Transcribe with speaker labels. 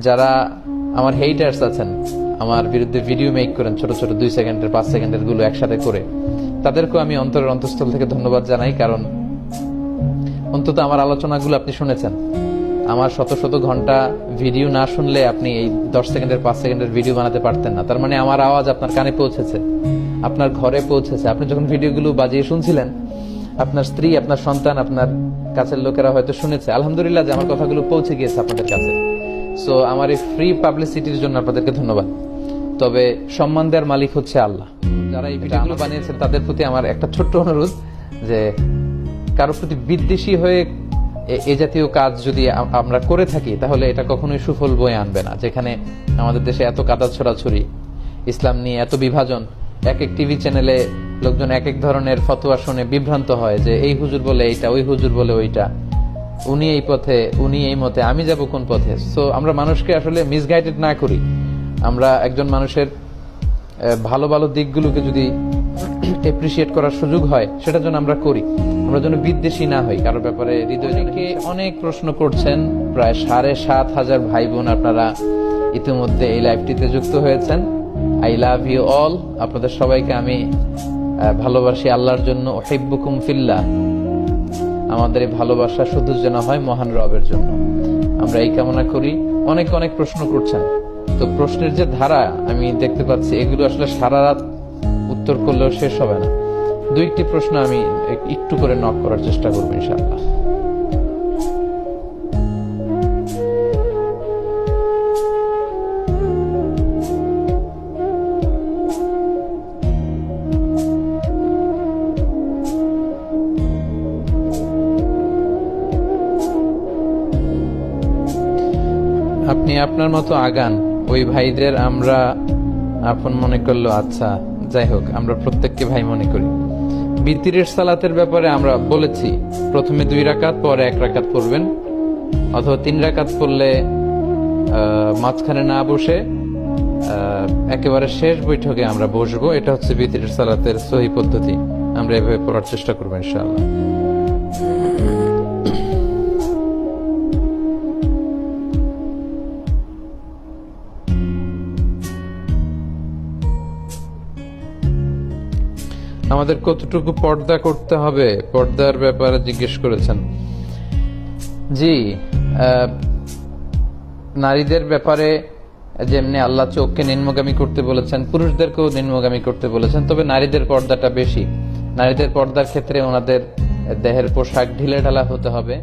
Speaker 1: যারা আমার হেইটার্স আছেন, আমার বিরুদ্ধে ভিডিও মেক করেন ছোট ছোট 2 সেকেন্ডের 5 সেকেন্ডের গুলো একসাথে করে, তাদেরকেও আমি অন্তরের অন্তঃস্থল থেকে ধন্যবাদ জানাই। কারণ অন্তত আমার আলোচনাগুলো আপনি শুনেছেন। আমার শত শত ঘন্টা ভিডিও না শুনলে আপনি এই 10 সেকেন্ডের 5 সেকেন্ডের ভিডিও বানাতে পারতেন না। তার মানে আমার আওয়াজ আপনার কানে পৌঁছেছে, আপনার ঘরে পৌঁছেছে। আপনি যখন ভিডিওগুলো বাজিয়ে শুনছিলেন, আপনার স্ত্রী, আপনার সন্তান, আপনার কাছের লোকেরা হয়তো শুনেছে। আলহামদুলিল্লাহ যে আমার কথাগুলো পৌঁছে গিয়েছে আপনাদের কাছে। সো আমার এই ফ্রি পাবলিসিটির জন্য আপনাদেরকে ধন্যবাদ। তবে সম্মান দেওয়ার মালিক হচ্ছে আল্লাহ। যারা এই ভিডিওগুলো বানিয়েছেন তাদের প্রতি আমার একটা ছোট্ট অনুরোধ, যে কারোর প্রতি বিদ্বেষী হয়ে এ জাতীয় কাজ যদি আমরা করে থাকি, তাহলে এটা কখনোই সুফল বয়ে আনবে না। যেখানে আমাদের দেশে এত কাদা ছড়াছড়ি, ইসলাম নিয়ে এত বিভাজন, এক এক টিভি চ্যানেলে লোকজন এক এক ধরনের ফতোয়া শুনে বিভ্রান্ত হয় যে এই হুজুর বলে এইটা, ওই হুজুর বলে ওইটা, উনি এই পথে, উনি এই মতে, আমি যাব কোন পথে। সো আমরা মানুষকে আসলে মিসগাইডেড না করি। আমরা একজন মানুষের ভালো ভালো দিকগুলোকে যদি এপ্রিসিয়েট করার সুযোগ হয়, সেটার জন্য আমরা করি। আমরা যেন বিদ্বেষী না হই কারোর ব্যাপারে। হৃদয়কে অনেক প্রশ্ন করছেন, প্রায় 7,500 ভাই বোন আপনারা ইতিমধ্যে এই লাইভটিতে যুক্ত হয়েছেন। I love you all. আপনাদের সবাইকে আমি ভালোবাসি আল্লাহর জন্য। উহিব্বুকুম ফিল্লাহ। আমাদের এই ভালোবাসা শুধু যেন হয় মহান রবের জন্য, আমরা এই কামনা করি। অনেক অনেক প্রশ্ন করছেন, তো প্রশ্নের যে ধারা আমি দেখতে পাচ্ছি, এগুলো আসলে সারা রাত উত্তর করলেও শেষ হবে না। 2-1টি প্রশ্ন আমি একটু করে নক করার চেষ্টা করবো ইনশাআল্লাহ। আপনি আপনার মতো আগান, ওই ভাইদের আমরা আপন মনে করলো। আচ্ছা, যাই হোক, আমরা প্রত্যেককে ভাই মনে করি। বিতিরের সালাতের ব্যাপারে আমরা বলেছি, প্রথমে 2 রাকাত, পরে 1 রাকাত পড়বেন, অথবা 3 রাকাত পড়লে মাঝখানে না বসে একেবারে শেষ বৈঠকে আমরা বসবো। এটা হচ্ছে বিতিরের সালাতের সহি পদ্ধতি। আমরা এভাবে পড়ার চেষ্টা করবো ইনশাআল্লাহ। আমাদের কতটুকু পর্দা করতে হবে, পর্দার ব্যাপারে জিজ্ঞেস করেছেন। জি, নারীদের ব্যাপারে যেমনি আল্লাহ চোখকে নিম্নগামী করতে বলেছেন, পুরুষদেরকেও নিম্নগামী করতে বলেছেন। তবে নারীদের পর্দাটা বেশি। নারীদের পর্দার ক্ষেত্রে ওনাদের দেহের পোশাক ঢিলেঢালা হতে হবে।